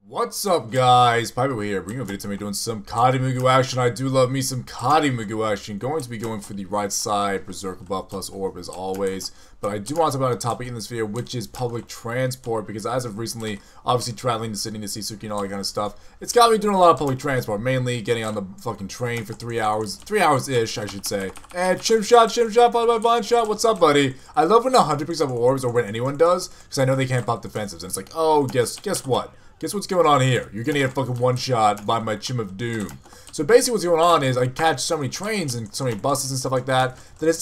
What's up, guys? Pypo here, bringing a video to me doing some Kadimugu action. I do love me some Kadimugu action. Going to be going for the right side, Berserker buff plus orb as always. But I do want to talk about a topic in this video, which is public transport. Because as of recently, obviously traveling to Sydney to see Suki and all that kind of stuff, it's got me doing a lot of public transport. Mainly getting on the fucking train for 3 hours. 3 hours-ish, I should say. And chim shot, followed by blind shot. What's up, buddy? I love when 100 picks up orbs, or when anyone does. Because I know they can't pop defensives. And it's like, oh, guess what? Guess what's going on here? You're gonna get fucking one-shot by my Chim of Doom. So basically what's going on is I catch so many trains and so many buses and stuff like that,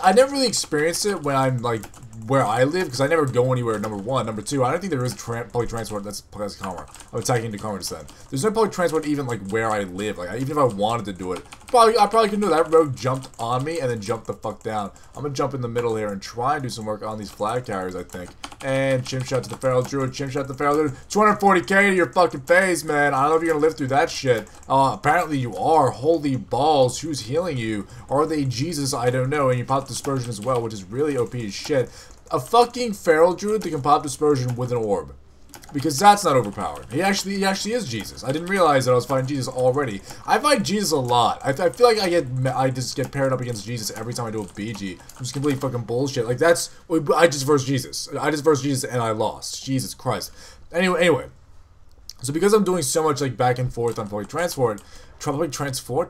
I never really experienced it when I'm like where I live, because I never go anywhere, number one. Number two, I don't think there is public transport. That's Karma. I'm attacking into Karma just then. There's no public transport even like where I live. Like even if I wanted to do it, I probably couldn't do it. That road jumped on me and then jumped the fuck down. I'm gonna jump in the middle here and try and do some work on these flag carriers, I think. And chim shot to the feral druid, chim shot to the feral druid. 240k to your fucking face, man. I don't know if you're gonna live through that shit. Apparently you are. Holy balls, who's healing you? Are they Jesus? I don't know. And you pop dispersion as well, which is really OP as shit. A fucking feral druid that can pop dispersion with an orb. Because that's not overpowered. He actually is Jesus. I didn't realize that I was fighting Jesus already. I fight Jesus a lot. I feel like I just get paired up against Jesus every time I do a BG. Which is complete fucking bullshit. Like that's, I just versed Jesus. I just versed Jesus and I lost. Jesus Christ. Anyway. So because I'm doing so much like back and forth on public transport,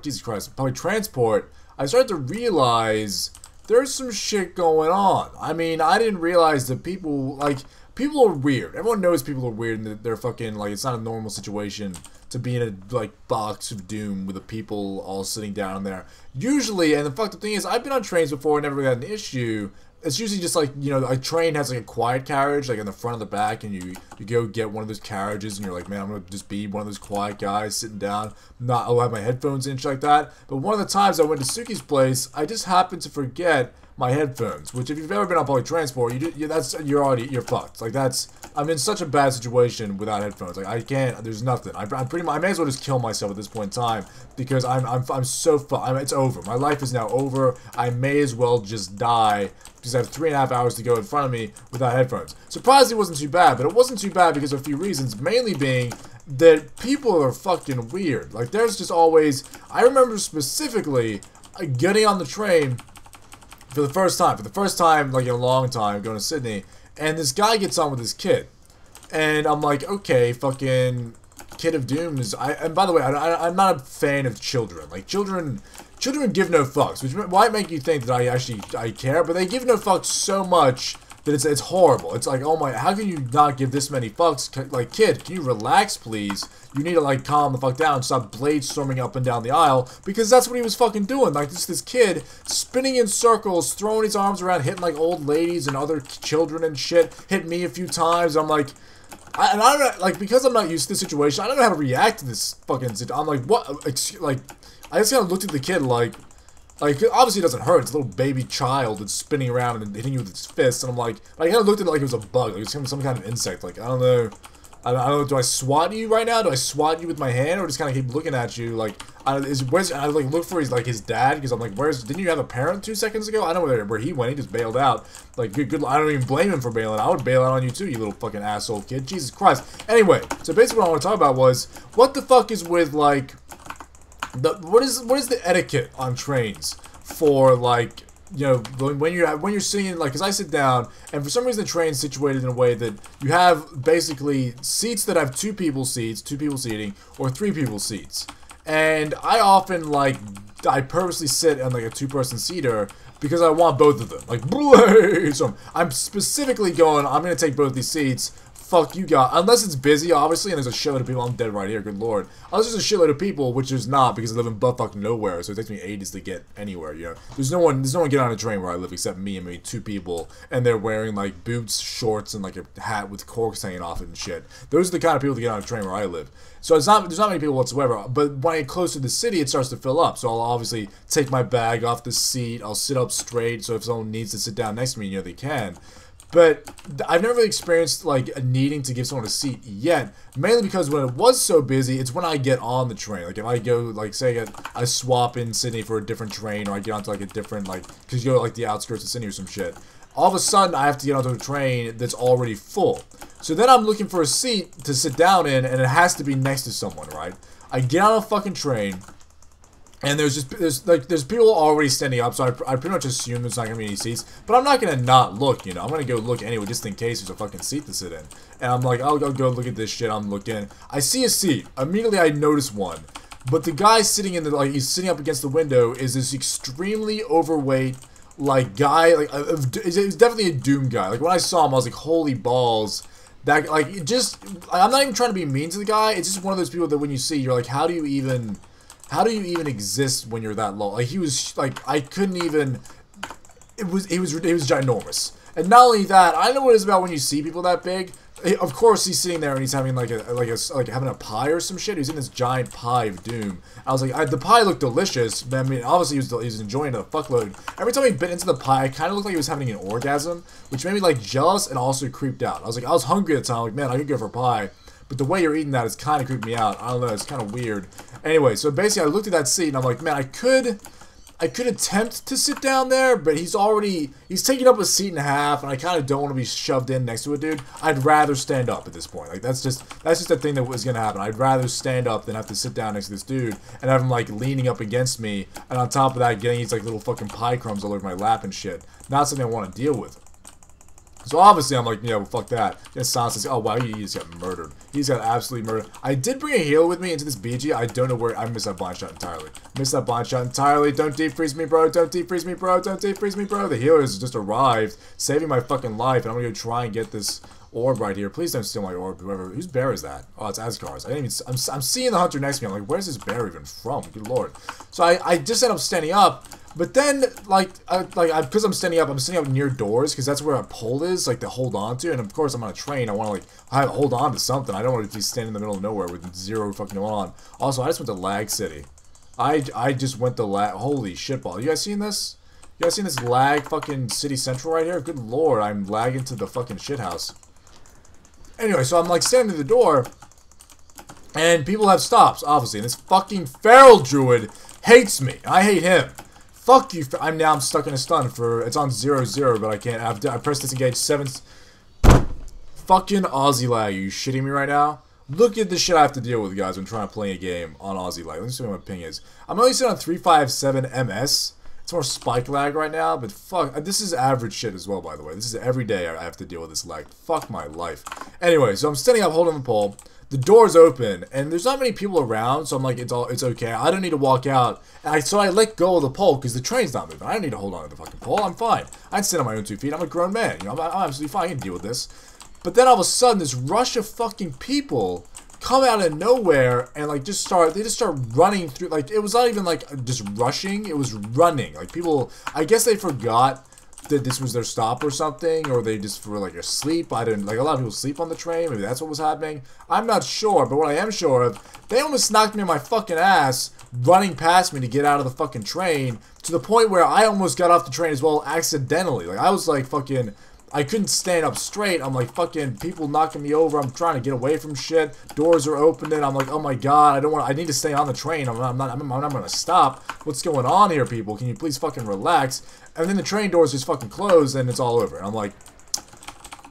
Jesus Christ, public transport, I started to realize there's some shit going on. I mean, I didn't realize that people are weird. Everyone knows people are weird and that they're fucking, like, it's not a normal situation to be in a, like, box of doom with the people all sitting down there. Usually, and the fucked up thing is, I've been on trains before and never really had an issue. It's usually just like, you know, a train has like a quiet carriage, like in the front of the back, and you go get one of those carriages, and you're like, man, I'm gonna just be one of those quiet guys sitting down, I'll have my headphones in and shit like that. But one of the times I went to Suki's place, I just happened to forget my headphones, which if you've ever been on public transport, you're fucked. Like I'm in such a bad situation without headphones. Like I can't, there's nothing. I may as well just kill myself at this point in time, because I'm so fucked. It's over. My life is now over. I may as well just die, because I have 3.5 hours to go in front of me without headphones. Surprisingly, it wasn't too bad, but it wasn't too bad because of a few reasons, mainly being that people are fucking weird. Like there's just always, I remember specifically getting on the train for the first time, like in a long time, going to Sydney, and this guy gets on with his kid, and I'm like, okay, fucking Kid of Doom is, and by the way, I'm not a fan of children. Like children give no fucks, which might make you think that I care, but they give no fucks so much that it's horrible. It's like, oh my, how can you not give this many fucks? Like, kid, can you relax, please? You need to, like, calm the fuck down and stop blade storming up and down the aisle, because that's what he was fucking doing. Like, this kid spinning in circles, throwing his arms around, hitting, like, old ladies and other children and shit, hit me a few times. I'm like, I don't know, like, because I'm not used to this situation, I don't know how to react to this fucking situation. I'm like, what, like, I just kind of looked at the kid like, obviously it doesn't hurt. It's a little baby child that's spinning around and hitting you with its fists. And I'm like, I kind of looked at it like it was a bug. Like it was some kind of insect. Like, I don't know. I don't know. Do I swat you right now? Do I swat you with my hand? Or just kind of keep looking at you? Like, I like look for his dad. Because I'm like, didn't you have a parent 2 seconds ago? I don't know where he went. He just bailed out. Like, good. I don't even blame him for bailing. I would bail out on you too, you little fucking asshole kid. Jesus Christ. Anyway, so basically what I want to talk about was, what the fuck is with, like, what is the etiquette on trains for, like, you know, when you're sitting, like, because I sit down, and for some reason the train's situated in a way that you have basically seats that have 2 people seating, or 3 people seats. And I often, like, I purposely sit on, like, a 2-person seater because I want both of them. Like, so I'm specifically going, I'm going to take both these seats. Fuck you guys. Unless it's busy, obviously, and there's a shitload of people. I'm dead right here, good lord. Unless there's a shitload of people, which there's not, because I live in buttfuck nowhere, so it takes me ages to get anywhere, you know. There's no one getting on a train where I live except me and maybe 2 people, and they're wearing, like, boots, shorts, and, like, a hat with corks hanging off it and shit. Those are the kind of people that get on a train where I live. So there's not many people whatsoever, but when I get close to the city, it starts to fill up. So I'll obviously take my bag off the seat, I'll sit up straight, so if someone needs to sit down next to me, you know, they can. But I've never really experienced, like, needing to give someone a seat yet. Mainly because when it was so busy, it's when I get on the train. Like, if I go, like, say I swap in Sydney for a different train, or I get onto, like, a different, like, because you go, like, the outskirts of Sydney or some shit. all of a sudden I have to get onto a train that's already full. So then I'm looking for a seat to sit down in, and it has to be next to someone, right? I get on a fucking train, and there's people already standing up, so I pretty much assume there's not gonna be any seats. But I'm not gonna not look, you know. I'm gonna go look anyway, just in case there's a fucking seat to sit in. And I'm like, I'll go look at this shit. I'm looking. I see a seat. Immediately, I notice one. But the guy sitting in the, like, he's sitting up against the window is this extremely overweight, like, guy. Like, he's definitely a Doom guy. Like, when I saw him, I was like, holy balls. That, like, it just, I'm not even trying to be mean to the guy. It's just one of those people that when you see, you're like, how do you even exist when you're that low? Like, he was, like, I couldn't even, he was ginormous. And not only that, I know what it's about when you see people that big. Of course, he's sitting there and he's having like having a pie or some shit. He's in this giant pie of doom. I was like, the pie looked delicious. But, I mean, obviously he was enjoying it a fuckload. Every time he bit into the pie, it kind of looked like he was having an orgasm, which made me like jealous and also creeped out. I was like, I was hungry at the time. Like, man, I could go for pie, but the way you're eating that is kind of creeping me out. I don't know, it's kind of weird. Anyway, so basically, I looked at that seat and I'm like, man, I could attempt to sit down there, but he's taking up a seat and a half, and I kind of don't want to be shoved in next to a dude. I'd rather stand up at this point. Like, that's just the thing that was gonna happen. I'd rather stand up than have to sit down next to this dude and have him like leaning up against me, and on top of that, getting these like little fucking pie crumbs all over my lap and shit. Not something I want to deal with. So obviously I'm like, yeah, well, fuck that. And Sans says, oh wow, he just got murdered. He's got absolutely murdered. I did bring a healer with me into this BG. I don't know where, I missed that blind shot entirely. Missed that blind shot entirely. Don't defreeze me, bro. Don't defreeze me, bro. Don't defreeze me, bro. The healer has just arrived, saving my fucking life, and I'm gonna go try and get this orb right here. Please don't steal my orb, whoever. Whose bear is that? Oh, it's Asgar's. I didn't even, I'm seeing the hunter next to me. I'm like, where's this bear even from? Good lord. So I just ended up standing up. But then, because I'm standing up near doors, because that's where a pole is, like, to hold on to. And, of course, I'm on a train. I want to, like, hold on to something. I don't want to be standing in the middle of nowhere with zero fucking going on. Also, I just went to Lag City. I just went to Lag... Holy shitball. You guys seen this? You guys seen this Lag fucking City Central right here? Good lord, I'm lagging to the fucking shithouse. Anyway, so I'm, like, standing at the door, and people have stops, obviously. And this fucking feral druid hates me. I hate him. Fuck you. I'm stuck in a stun for, it's on 0-0, but I can't. I pressed disengage 7. Fucking Aussie lag. Are you shitting me right now? Look at the shit I have to deal with, guys, when trying to play a game on Aussie lag. Let me see what my ping is. I'm only sitting on 357 MS. It's more spike lag right now, but fuck. This is average shit as well, by the way. This is every day I have to deal with this lag. Fuck my life. Anyway, so I'm standing up holding the pole. The door's open, and there's not many people around, so I'm like, it's okay. I don't need to walk out. So I let go of the pole, because the train's not moving. I don't need to hold on to the fucking pole. I'm fine. I can stand on my own 2 feet. I'm a grown man. You know, I'm absolutely fine. I can deal with this. But then all of a sudden, this rush of fucking people come out of nowhere, and like, they just start running through. Like, it was not even like just rushing. It was running. Like, people, I guess they forgot that this was their stop or something, or they just were like asleep. I didn't, like, a lot of people sleep on the train. Maybe that's what was happening. I'm not sure, but what I am sure of, they almost knocked me on my fucking ass running past me to get out of the fucking train, to the point where I almost got off the train as well accidentally. Like, I was like fucking, I couldn't stand up straight. I'm like fucking people knocking me over. I'm trying to get away from shit. Doors are opening. I'm like, oh my god, I need to stay on the train. I'm not gonna stop. What's going on here, people? Can you please fucking relax? And then the train doors just fucking close and it's all over. And I'm like,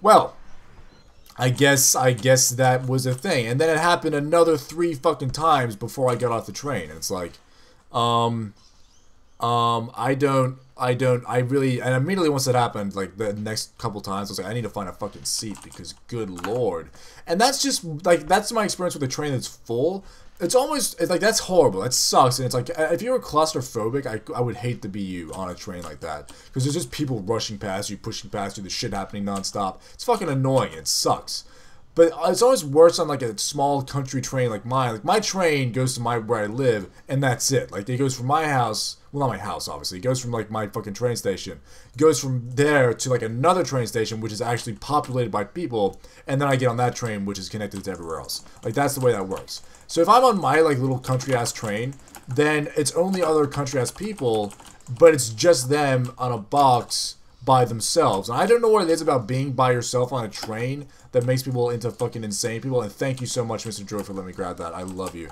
well, I guess that was a thing. And then it happened another 3 fucking times before I got off the train. And it's like, I really, and immediately once it happened, like, the next couple times, I was like, I need to find a fucking seat, because good lord. And that's just, like, that's my experience with a train that's full. It's almost, it's like, that's horrible. That sucks. And it's like, if you were claustrophobic, I would hate to be you on a train like that. Because there's just people rushing past you, pushing past you, the shit happening nonstop. It's fucking annoying. It sucks. But it's always worse on, like, a small country train like mine. Like, my train goes to where I live, and that's it. Like, it goes from my house, well, not my house, obviously. It goes from, like, my fucking train station. It goes from there to, like, another train station, which is actually populated by people, and then I get on that train, which is connected to everywhere else. Like, that's the way that works. So if I'm on my, like, little country-ass train, then it's only other country-ass people, but it's just them on a box by themselves. And I don't know what it is about being by yourself on a train that makes people into fucking insane people. And thank you so much, Mr. Joy, for letting me grab that. I love you.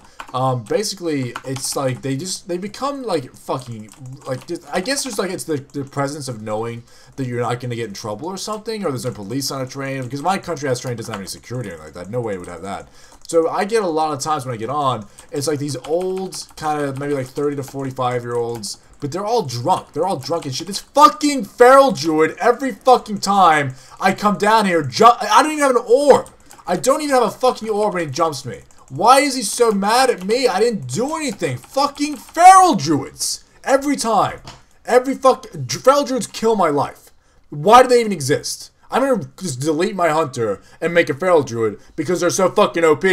Basically, it's like they become like fucking, like, I guess there's like, it's the presence of knowing that you're not going to get in trouble or something, or there's no police on a train, because my country has train doesn't have any security or anything like that. No way it would have that. So I get a lot of times when I get on, it's like these old, kind of maybe like 30 to 45-year-olds, but they're all drunk. They're all drunk and shit. This fucking feral druid, every fucking time I come down here, I don't even have an orb. I don't even have a fucking orb when he jumps me. Why is he so mad at me? I didn't do anything. Fucking feral druids. Every time. Feral druids kill my life. Why do they even exist? I'm gonna just delete my hunter and make a feral druid because they're so fucking OP.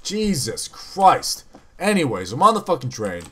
Jesus Christ. Anyways, I'm on the fucking train.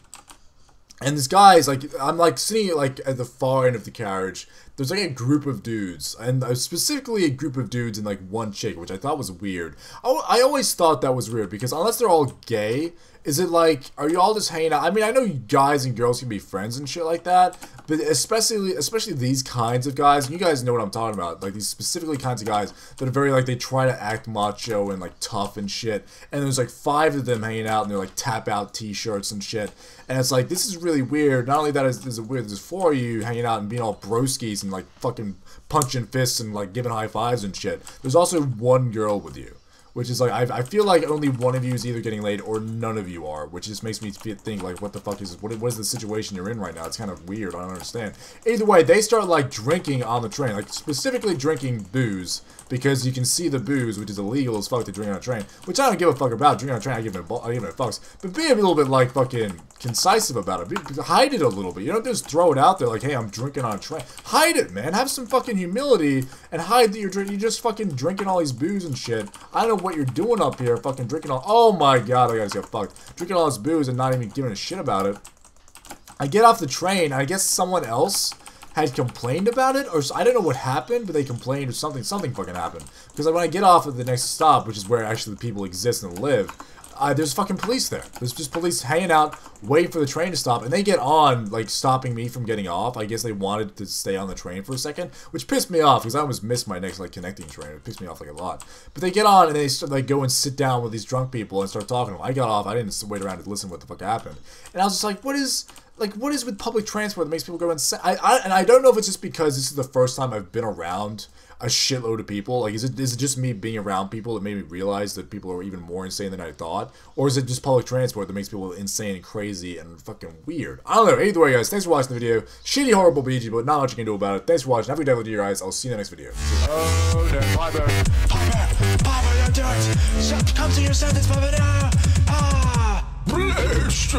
And this guy's like, I'm like sitting like at the far end of the carriage. There's like a group of dudes, and specifically a group of dudes and like one chick, which I thought was weird. I always thought that was weird because unless they're all gay, is it like, are you all just hanging out? I mean, I know guys and girls can be friends and shit like that, but especially these kinds of guys, and you guys know what I'm talking about, like these specifically kinds of guys that are very like, they try to act macho and like tough and shit, and there's like 5 of them hanging out and they're like tap out t-shirts and shit, and it's like, this is really weird. Not only that is it weird, there's 4 of you hanging out and being all broskies and like fucking punching fists and like giving high fives and shit. There's also 1 girl with you. Which is like, I feel like only one of you is either getting laid or none of you are, which just makes me think like, what the fuck is this? What is the situation you're in right now? It's kind of weird. I don't understand. Either way, they start like drinking on the train, like specifically drinking booze, because you can see the booze, which is illegal as fuck to drink on a train, which I don't give a fuck about. Drinking on a train, I give it a fucks. But be a little bit like fucking concisive about it. Hide it a little bit. You don't just throw it out there like, hey, I'm drinking on a train. Hide it, man. Have some fucking humility and hide that you're just fucking drinking all these booze and shit. I don't know what you're doing up here, fucking drinking all, oh my god, I gotta get fucked. Drinking all this booze and not even giving a shit about it. I get off the train, I guess someone else had complained about it, or I don't know what happened, but they complained or something fucking happened. Because when I get off at the next stop, which is where actually the people exist and live, there's fucking police there. There's just police hanging out, waiting for the train to stop, and they get on, like, stopping me from getting off. I guess they wanted to stay on the train for a second, which pissed me off, because I almost missed my next, like, connecting train. It pissed me off, like, a lot. But they get on, and they start, like, go and sit down with these drunk people and start talking to them. I got off, I didn't wait around to listen to what the fuck happened. And I was just like, what is with public transport that makes people go insane? And I don't know if it's just because this is the first time I've been around a shitload of people. Like, is it just me being around people that made me realize that people are even more insane than I thought? Or is it just public transport that makes people insane and crazy and fucking weird? I don't know. Either way, guys, thanks for watching the video. Shitty, horrible BG, but not much you can do about it. Thanks for watching. Have a good day with you guys. I'll see you in the next video. Oh, no, Pypo. Pypo, don't do it. Come to your senses, Pypo, now. Ah! Bless